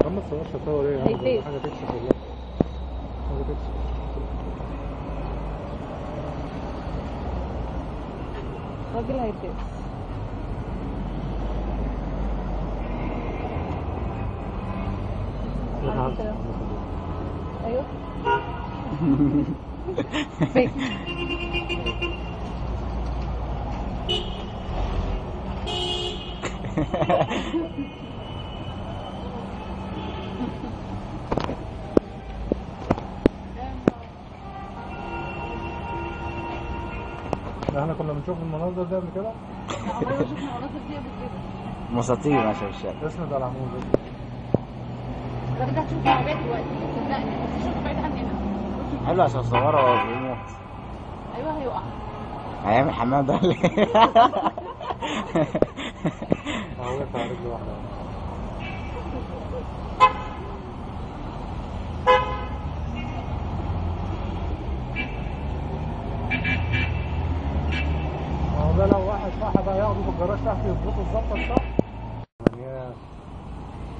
عم ما تصورش صور ايه يا عم؟ حاجه تكسب والله، حاجه تكسب. راجل هيتقس. ايوه فيك. احنا كنا بنشوف المناظر دي قبل كده؟ عمرنا ما شفنا المناظر دي قبل كده. مساطيل ماشي في الشارع. اسند على العمود ده. الراجل ده هتشوف العربية دلوقتي صدقني، بس شوف بعيد عننا. حلو عشان صغيرة وهو بيموت. ايوه هيقع. هيعمل حمام ده ولا ايه؟ هو واقف على رجل واحدة. هو ده لو واحد صاحب هياخده في الجراج تحت يظبطه الظبطة الصح؟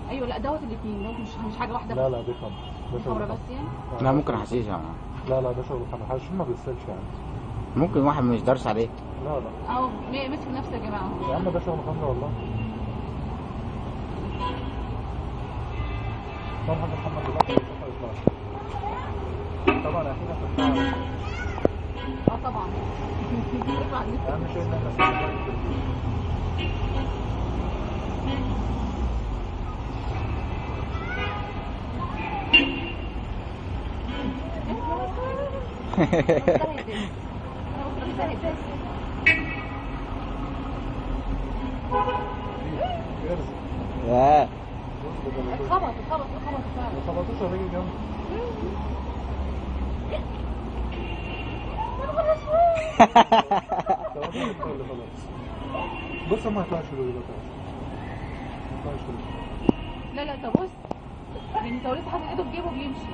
ايوه لا دوت الاثنين دوت مش حاجة واحدة. لا لا دي خمرة. ده شغل خمرة بس يعني؟ لا ممكن حشيش يا عم. لا لا ده شغل خمرة، حشيش ما بيغسلش يعني. ممكن واحد مش دارس عليه. لا لا. اهو مسك نفسه يا جماعة. يا عم ده شغل خمرة والله. طبعا حاجة محمد دلوقتي طبعا اكيد هتطلع. طبعا. اهم شيء ان احنا لا اتخبط فعلا. ما خبطوش الراجل جنبه. بص ما يطلعش له دلوقتي. ما يطلعش له. لا طب بص يعني انت لسه حاطط ايده في جيبه بيمشي.